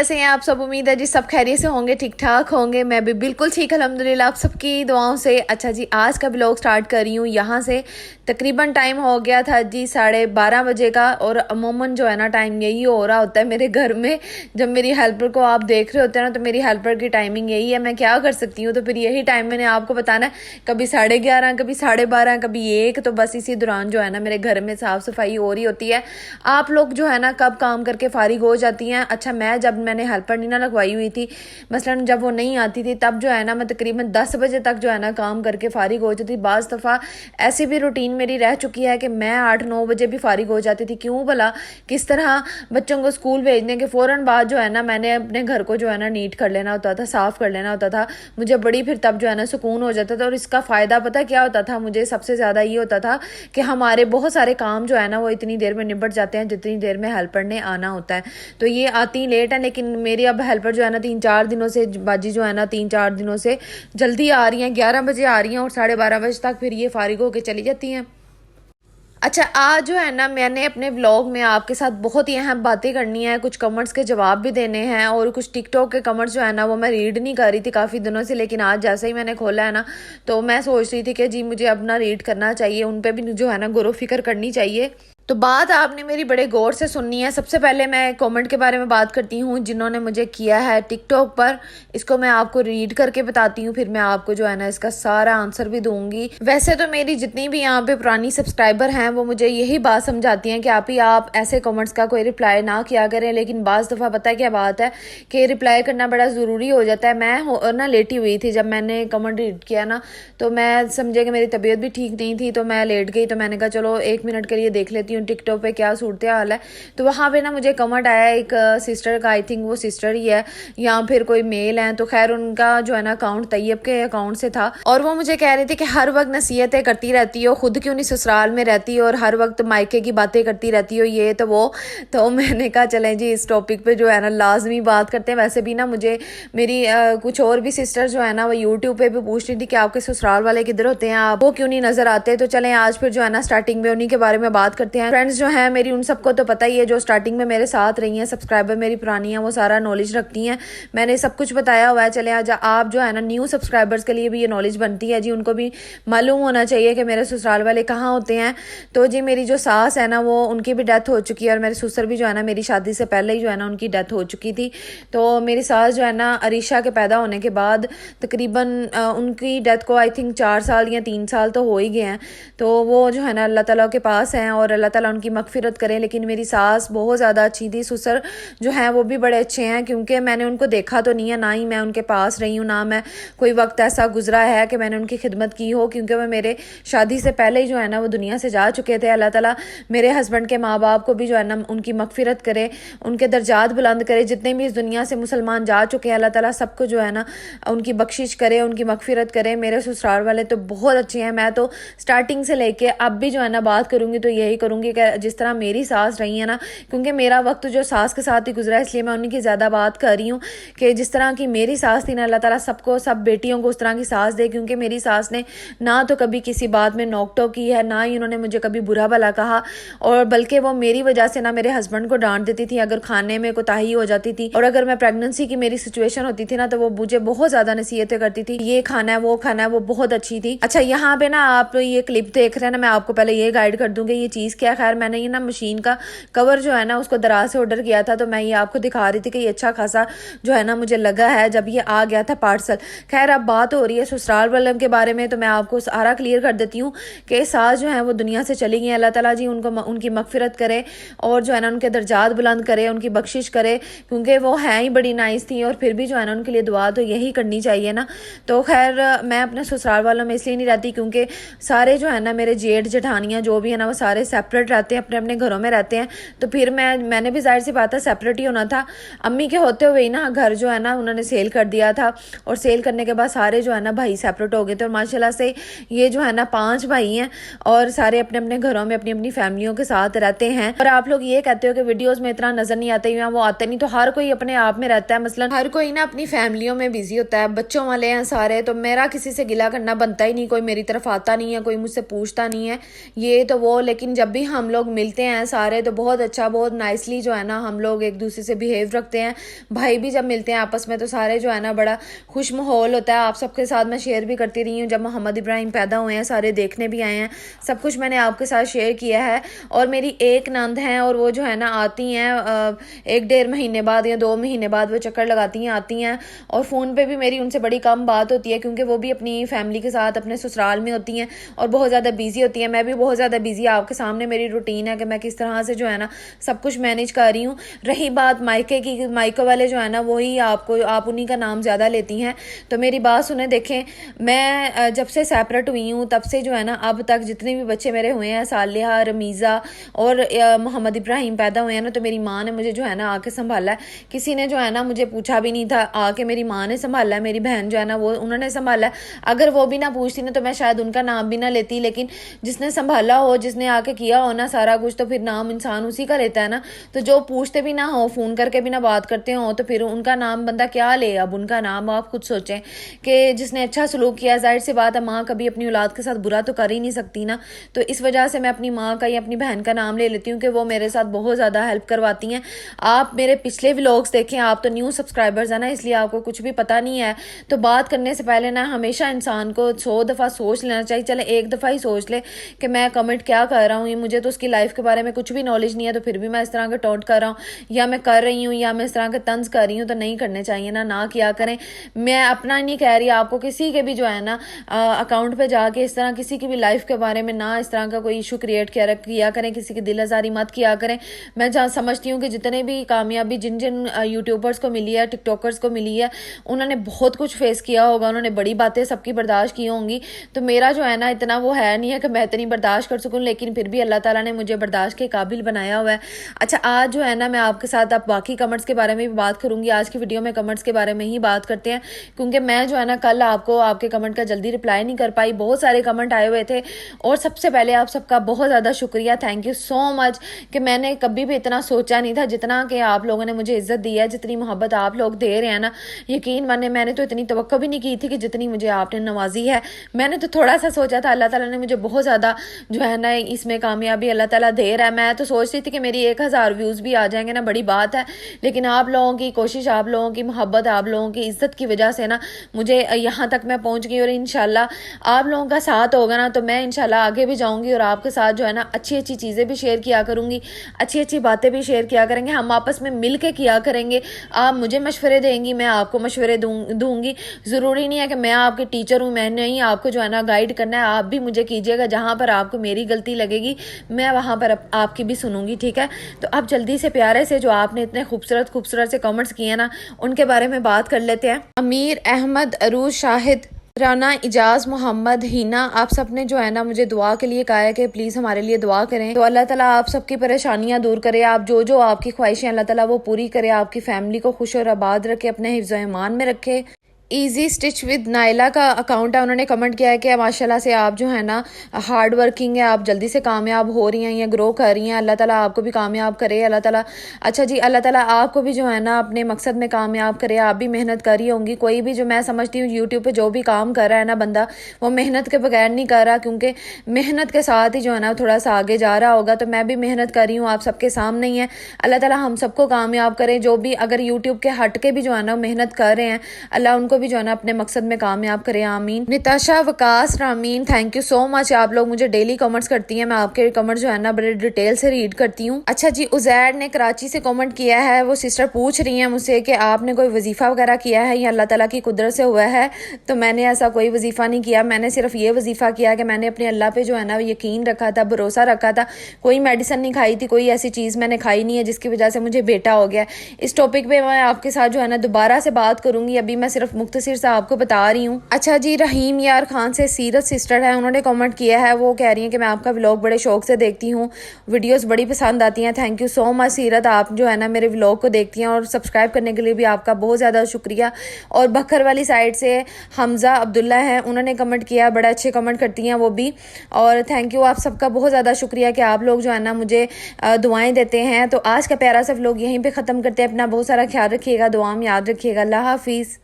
कैसे हैं आप सब। उम्मीद है जी सब खैरियत से होंगे, ठीक ठाक होंगे। मैं भी बिल्कुल ठीक अल्हम्दुलिल्लाह आप सबकी दुआओं से। अच्छा जी, आज का ब्लॉग स्टार्ट कर रही हूँ यहाँ से। तकरीबन टाइम हो गया था जी 12:30 बजे का, और अमूमन जो है ना टाइम यही हो रहा होता है मेरे घर में। जब मेरी हेल्पर को आप देख रहे होते हैं ना, तो मेरी हेल्पर की टाइमिंग यही है। मैं क्या कर सकती हूँ, तो फिर यही टाइम मैंने आपको बताना है। कभी 11:30, कभी 12:30, कभी 1, तो बस इसी दौरान जो है ना मेरे घर में साफ़ सफाई हो रही होती है। आप लोग जो है ना कब काम करके फारिग हो जाती हैं। अच्छा, मैंने हेल्पर नहीं ना लगवाई हुई थी, मसलन जब वो नहीं आती थी तब जो है ना मैं तकरीबन 10 बजे तक जो है ना काम करके फारिग हो जाती थी। बाज़ दफ़ा ऐसी भी रूटीन मेरी रह चुकी है कि मैं 8-9 बजे भी फारिग हो जाती थी। क्यों भला, किस तरह बच्चों को स्कूल भेजने के फ़ौरन बाद जो है ना मैंने अपने घर को जो है ना नीट कर लेना होता था, साफ़ कर लेना होता था। मुझे बड़ी फिर तब जो है ना सुकून हो जाता था। और इसका फ़ायदा पता क्या होता था मुझे, सबसे ज़्यादा ये होता था कि हमारे बहुत सारे काम जो है ना वो इतनी देर में निपट जाते हैं जितनी देर में हेल्पर ने आना होता है। तो ये आती लेट है, लेकिन मेरी अब हेल्पर जो है ना 3-4 दिनों से, बाजी जो है ना 3-4 दिनों से जल्दी आ रही हैं। 11 बजे आ रही हैं और 12:30 बजे तक फिर ये फारिग होकर चली जाती हैं। अच्छा, आज जो है ना मैंने अपने व्लॉग में आपके साथ बहुत ही अहम बातें करनी है, कुछ कमेंट्स के जवाब भी देने हैं, और कुछ टिकटॉक के कमेंट्स जो है ना वो मैं रीड नहीं कर रही थी काफ़ी दिनों से, लेकिन आज जैसे ही मैंने खोला है ना तो मैं सोच रही थी कि जी मुझे अब ना रीड करना चाहिए, उन पर भी जो है ना गौर फिक्र करनी चाहिए। तो बात आपने मेरी बड़े गौर से सुननी है। सबसे पहले मैं कमेंट के बारे में बात करती हूँ जिन्होंने मुझे किया है टिकटॉक पर। इसको मैं आपको रीड करके बताती हूँ, फिर मैं आपको जो है ना इसका सारा आंसर भी दूंगी। वैसे तो मेरी जितनी भी यहाँ पे पुरानी सब्सक्राइबर हैं वो मुझे यही बात समझाती हैं कि आप ऐसे कमेंट्स का कोई रिप्लाई ना किया करें, लेकिन बाज़ दफ़ा पता है क्या बात है कि रिप्लाई करना बड़ा ज़रूरी हो जाता है। मैं ना लेटी हुई थी जब मैंने कमेंट रीड किया ना, तो मैं समझे कि मेरी तबीयत भी ठीक नहीं थी, तो मैं लेट गई। तो मैंने कहा चलो 1 मिनट के लिए देख लेती हूँ टिकटॉक पे क्या सूरत हाल है। तो वहाँ पे ना मुझे कमेंट आया एक सिस्टर का, आई थिंक वो सिस्टर ही है या फिर कोई मेल है। तो खैर उनका जो है ना अकाउंट तैयब के अकाउंट से था, और वो मुझे कह रहे थे कि हर वक्त नसीहतें करती रहती हो, खुद क्यों नहीं ससुराल में रहती और हर वक्त मायके की बातें करती रहती हो, ये तो वो। तो मैंने कहा चलें जी इस टॉपिक पे जो है ना लाजमी बात करते हैं। वैसे भी ना मुझे मेरी कुछ और भी सिस्टर जो है ना वो यूट्यूब पे भी पूछ रही थी कि आपके ससुराल वाले किधर होते हैं, आप वो क्यों नहीं नजर आते। तो चलें आज फिर जो है ना स्टार्टिंग में उन्हीं के बारे में बात करते हैं। फ्रेंड्स जो है मेरी, उन सबको तो पता ही है जो स्टार्टिंग में मेरे साथ रही हैं, सब्सक्राइबर मेरी पुरानी है, वो सारा नॉलेज रखती हैं, मैंने सब कुछ बताया हुआ है। चले आज आप जो है ना न्यू सब्सक्राइबर्स के लिए भी ये नॉलेज बनती है जी, उनको भी मालूम होना चाहिए कि मेरे ससुराल वाले कहाँ होते हैं। तो जी मेरी जो सास है ना वो उनकी भी डेथ हो चुकी है, और मेरे ससुर भी जो है ना मेरी शादी से पहले ही जो है ना उनकी डेथ हो चुकी थी। तो मेरी सास जो है ना अरीशा के पैदा होने के बाद तकरीबन उनकी डेथ को आई थिंक 4 साल या 3 साल तो हो ही गए हैं। तो वो जो है ना अल्लाह ताला के पास हैं और अल्लाह ताला उनकी मगफिरत करें। लेकिन मेरी सास बहुत ज़्यादा अच्छी थी, ससुर जो हैं वो भी बड़े अच्छे हैं, क्योंकि मैंने उनको देखा तो नहीं है, ना ही मैं उनके पास रही हूँ, ना मैं कोई वक्त ऐसा गुजरा है कि मैंने उनकी खिदमत की हो, क्योंकि वो मेरे शादी से पहले ही जो है ना वो दुनिया से जा चुके थे। अल्लाह ताला मेरे हस्बैंड के माँ बाप को भी जो है ना उनकी मगफिरत करे, उनके दर्जात बुलंद करे। जितने भी इस दुनिया से मुसलमान जा चुके हैं अल्लाह ताला सबको जो है ना उनकी बख्शिश करे, उनकी मगफिरत करे। मेरे ससुराल वाले तो बहुत अच्छे हैं। मैं तो स्टार्टिंग से लेके अब भी जो है ना बात करूँगी तो यही करूँगी कि जिस तरह मेरी सास रही है ना, क्योंकि मेरा वक्त जो सास के साथ ही गुजरा है इसलिए मैं उन्हीं की ज़्यादा बात कर रही हूँ कि जिस तरह की मेरी सास थी ना, अल्लाह ताला सबको, सब बेटियों को उस तरह की सास दे। क्योंकि मेरी सास ने ना तो कभी किसी बात में नोक टोक की है, ना ही उन्होंने मुझे कभी बुरा भला कहा, और बल्कि वो मेरी वजह से ना मेरे हस्बैंड को डांट देती थी अगर खाने में कोताही हो जाती थी, और अगर मैं प्रेगनेंसी की मेरी सिचुएशन होती थी ना तो वो मुझे बहुत ज़्यादा नसीहतें करती थी, ये खाना है वो खाना है। वो बहुत अच्छी थी। अच्छा, यहाँ पे ना आप ये क्लिप देख रहे हैं ना, मैं आपको पहले ये गाइड कर दूंगी ये चीज़ क्या। खैर मैंने ये ना मशीन का कवर जो है ना उसको दराज से ऑर्डर किया था, तो मैं ये आपको दिखा रही थी कि ये अच्छा खासा जो है ना मुझे लगा है जब ये आ गया था पार्सल। खैर अब बात हो रही है ससुराल वालों के बारे में, तो मैं आपको सारा क्लियर कर देती हूँ कि सास जो है वो दुनिया से चली गई। अल्लाह ताला जी उनको, उनकी मगफिरत करे और जो है ना उनके दर्जात बुलंद करे, उनकी बख्शिश करे, क्योंकि वो हैं ही बड़ी नाइस थी, और फिर भी जो है ना उनके लिए दुआ तो यही करनी चाहिए ना। तो खैर मैं अपने ससुराल वालों में इसलिए नहीं रहती क्योंकि सारे जो है ना मेरे जेठ जेठानियाँ जो भी है ना वो सारे सेपरेट रहते हैं, अपने अपने घरों में रहते हैं। तो फिर मैंने भी जाहिर सी बात है सेपरेट ही होना था। अम्मी के होते हुए ही ना घर जो है ना उन्होंने सेल कर दिया था, और सेल करने के बाद सारे जो है ना भाई सेपरेट हो गए थे, और माशाल्लाह से ये जो है ना 5 भाई हैं और सारे अपने अपने घरों में अपनी अपनी फैमिलियों के साथ रहते हैं। और आप लोग ये कहते हो कि वीडियोस में इतना नजर नहीं आते, या वो आते नहीं, तो हर कोई अपने आप में रहता है। मसलन हर कोई ना अपनी फैमिलियों में बिजी होता है, बच्चों वाले हैं सारे, तो मेरा किसी से गिला करना बनता ही नहीं, कोई मेरी तरफ आता नहीं है, कोई मुझसे पूछता नहीं है ये तो वो। लेकिन जब भी ہم لوگ ملتے ہیں سارے تو بہت اچھا بہت نائسلی جو ہے نا ہم لوگ ایک دوسرے سے بیہیو رکھتے ہیں. بھائی بھی جب ملتے ہیں آپس میں تو سارے جو ہے نا بڑا خوش ماحول ہوتا ہے. آپ سب کے ساتھ میں شیئر بھی کرتی رہی ہوں. جب محمد ابراہیم پیدا ہوئے ہیں سارے دیکھنے بھی آئے ہیں, سب کچھ میں نے آپ کے ساتھ شیئر کیا ہے. اور میری ایک نند ہیں اور وہ جو ہے نا آتی ہیں 1-1.5 مہینے بعد یا 2 مہینے بعد وہ چکر لگاتی ہیں آتی ہیں. اور فون پہ بھی میری ان سے بڑی کم بات ہوتی ہے کیونکہ وہ بھی اپنی فیملی کے ساتھ اپنے سسرال میں ہوتی ہیں اور بہت زیادہ بیزی ہوتی ہیں. میں بھی بہت زیادہ بیزی, آپ کے سامنے میری روٹین ہے کہ میں کس طرح سے جو ہے نا سب کچھ مینیج کر رہی ہوں. رہی بات مائکے کی, مائکے والے جو ہے نا وہی آپ انہی کا نام زیادہ لیتی ہیں. تو میری بات سنیں, دیکھیں میں جب سے سیپریٹ ہوئی ہوں تب سے جو ہے نا اب تک جتنے بھی بچے میرے ہوئے ہیں, صالحہ, رمیزہ اور محمد ابراہیم پیدا ہوئے ہیں نا, تو میری ماں نے مجھے جو ہے نا آ کے سنبھالا ہے. کسی نے جو ہے نا مجھے پوچھا بھی نہیں تھا, آ کے میری ماں نے سنبھالا ہے. میری بہن جو ہے نا وہ انہوں نے سنبھالا ہے. اگر وہ بھی نہ پوچھتی نا تو میں شاید ان کا نام بھی نہ لیتی, لیکن جس نے سنبھالا ہو, جس نے آ کے کیا ہو نا سارا کچھ, تو پھر نام انسان اسی کا لیتا ہے نا. تو جو پوچھتے بھی نہ ہو, فون کر کے بھی نہ بات کرتے ہوں, تو پھر ان کا نام بندہ کیا لے. اب ان کا نام آپ خود سوچیں کہ جس نے اچھا سلوک کیا, ظاہر سی بات ہے ماں کبھی اپنی اولاد کے ساتھ برا تو کر ہی نہیں سکتی نا. تو اس وجہ سے میں اپنی ماں کا یا اپنی بہن کا نام لے لیتی ہوں کہ وہ میرے ساتھ بہت زیادہ ہیلپ کرواتی ہیں. آپ میرے پچھلے ولاگس دیکھیں, آپ تو نیو سبسکرائبرز ہیں نا, اس لیے آپ کو کچھ بھی پتہ نہیں ہے. تو بات کرنے سے پہلے نا ہمیشہ انسان کو 100 دفعہ سوچ لینا چاہیے. چلے ایک دفعہ ہی سوچ لے کہ میں کمنٹ کیا کر رہا ہوں, یہ مجھے تو اس کی لائف کے بارے میں کچھ بھی نالج نہیں ہے, تو پھر بھی میں اس طرح کے ٹونٹ کر رہا ہوں یا میں کر رہی ہوں یا میں اس طرح کے طنز کر رہی ہوں. تو نہیں کرنے چاہیے نا, نہ کیا کریں. میں اپنا نہیں کہہ رہی, آپ کو کسی کے بھی جو ہے نا اکاؤنٹ پہ جا کے اس طرح کسی کی بھی لائف کے بارے میں نہ اس طرح کا کوئی ایشو کریٹ کیا کریں, کسی کی دل آزاری مت کیا کریں. میں جہاں سمجھتی ہوں کہ جتنے بھی کامیابی جن یوٹیوبرز کو ملی ہے, ٹک ٹاکرز کو ملی ہے, انہوں نے بہت کچھ فیس کیا ہوگا, انہوں نے بڑی باتیں سب کی برداشت کی ہوں گی. تو میرا جو ہے نا اتنا وہ ہے نہیں ہے کہ میں اتنی برداشت کر سکوں, لیکن پھر بھی اللہ تعالیٰ نے مجھے برداشت کے قابل بنایا ہوا ہے. اچھا آج جو ہے نا میں آپ کے ساتھ اب باقی کمنٹس کے بارے میں بھی بات کروں گی. آج کی ویڈیو میں کمنٹس کے بارے میں ہی بات کرتے ہیں کیونکہ میں جو ہے نا کل آپ کو آپ کے کمنٹ کا جلدی رپلائی نہیں کر پائی. بہت سارے کمنٹ آئے ہوئے تھے اور سب سے پہلے آپ سب کا بہت زیادہ شکریہ, تھینک یو سو مچ. کہ میں نے کبھی بھی اتنا سوچا نہیں تھا جتنا کہ آپ لوگوں نے مجھے عزت دی ہے, جتنی محبت آپ لوگ دے رہے ہیں نا, یقین مانے میں نے تو اتنی توقع بھی نہیں کی تھی کہ جتنی مجھے آپ نے نوازی ہے. میں نے تو تھوڑا سا سوچا تھا, اللہ تعالیٰ نے مجھے بہت زیادہ جو ہے نا اس میں کامیابی اللہ تعالیٰ دے رہا ہے. میں تو سوچ رہی تھی کہ میری 1000 ویوز بھی آ جائیں گے نا, بڑی بات ہے, لیکن آپ لوگوں کی کوشش, آپ لوگوں کی محبت, آپ لوگوں کی عزت کی وجہ سے نا مجھے یہاں تک میں پہنچ گئی. اور انشاءاللہ آپ لوگوں کا ساتھ ہوگا نا تو میں انشاءاللہ آگے بھی جاؤں گی اور آپ کے ساتھ جو ہے نا اچھی اچھی چیزیں بھی شیئر کیا کروں گی, اچھی اچھی باتیں بھی شیئر کیا کریں گے, ہم آپس میں مل کے کیا کریں گے. آپ مجھے مشورے دیں گی, میں آپ کو مشورے دوں گی. ضروری نہیں ہے کہ میں آپ کے ٹیچر ہوں, میں نہیں آپ کو جو ہے نا گائیڈ کرنا ہے. آپ بھی مجھے کیجیے گا, جہاں پر آپ کو میری غلطی لگے گی میں وہاں پر آپ کی بھی سنوں گی, ٹھیک ہے. تو اب جلدی سے پیارے سے جو آپ نے اتنے خوبصورت سے کمنٹس کیے نا ان کے بارے میں بات کر لیتے ہیں. امیر احمد, عروج شاہد, رانا, اجاز, محمد, ہینا, آپ سب نے جو ہے نا مجھے دعا کے لیے کہا ہے کہ پلیز ہمارے لیے دعا کریں. تو اللہ تعالیٰ آپ سب کی پریشانیاں دور کرے, آپ جو آپ کی خواہشیں اللہ تعالیٰ وہ پوری کرے, آپ کی فیملی کو خوش اور آباد رکھے, اپنے حفظ و ایمان میں رکھے. ایزی اسٹچ ود نائلہ کا اکاؤنٹ ہے, انہوں نے کمنٹ کیا ہے کہ ماشاءاللہ سے آپ جو ہے نا ہارڈ ورکنگ ہے, آپ جلدی سے کامیاب ہو رہی ہیں یا گرو کر رہی ہیں, اللہ تعالیٰ آپ کو بھی کامیاب کرے. اللہ تعالیٰ اچھا جی, اللہ تعالیٰ آپ کو بھی جو ہے نا اپنے مقصد میں کامیاب کرے. آپ بھی محنت کر رہی ہوں گی, کوئی بھی جو میں سمجھتی ہوں یوٹیوب پہ جو بھی کام کر رہا ہے نا بندہ, وہ محنت کے بغیر نہیں کر رہا, کیونکہ محنت کے ساتھ ہی جو ہے نا تھوڑا سا آگے جا رہا ہوگا. تو میں بھی محنت کر رہی ہوں, آپ سب کے سامنے ہی ہے. اللہ تعالیٰ ہم سب کو کامیاب کرے, جو بھی اگر یوٹیوب کے ہٹ کے بھی جو ہے نا محنت کر رہے ہیں, اللہ ان کو بھی جو ہے نا اپنے مقصد میں کامیاب کرے, آمین. نتاشا, وکاس, رامین, تھینک یو سو مچ. آپ لوگ مجھے ڈیلی کمنٹس کرتی ہیں, میں آپ کے کمنٹ جو ہے نا بڑے ڈیٹیل سے ریڈ کرتی ہوں. اچھا جی, عزیر نے کراچی سے کمنٹ کیا ہے, وہ سسٹر پوچھ رہی ہیں مجھ سے کہ آپ نے کوئی وظیفہ وغیرہ کیا ہے یا اللہ تعالیٰ کی قدرت سے ہوا ہے. تو میں نے ایسا کوئی وظیفہ نہیں کیا, میں نے صرف یہ وظیفہ کیا کہ میں نے اپنے اللہ پہ جو ہے نا یقین رکھا تھا, بھروسہ رکھا تھا. کوئی میڈیسن نہیں کھائی تھی, کوئی ایسی چیز میں نے کھائی نہیں ہے جس کی وجہ سے مجھے بیٹا ہو گیا. اس ٹاپک پہ میں آپ کے ساتھ جو ہے نا دوبارہ سے بات کروں گی, ابھی میں صرف مختصر سے آپ کو بتا رہی ہوں. اچھا جی, رحیم یار خان سے سیرت سسٹر ہے, انہوں نے کمنٹ کیا ہے, وہ کہہ رہی ہیں کہ میں آپ کا ولاگ بڑے شوق سے دیکھتی ہوں, ویڈیوز بڑی پسند آتی ہیں. تھینک یو سو مچ سیرت, آپ جو ہے نا میرے ولاگ کو دیکھتی ہیں, اور سبسکرائب کرنے کے لیے بھی آپ کا بہت زیادہ شکریہ. اور بکھر والی سائڈ سے حمزہ عبداللہ ہیں, انہوں نے کمنٹ کیا, بڑے اچھے کمنٹ کرتی ہیں وہ بھی, اور تھینک یو, آپ سب کا بہت زیادہ شکریہ کہ آپ لوگ جو ہے نا مجھے دعائیں دیتے ہیں. تو آج کا پیارا سا ولاگ یہیں پہ ختم کرتے ہیں. اپنا بہت سارا خیال رکھیے گا, دعا میں یاد رکھیے گا. اللہ حافظ.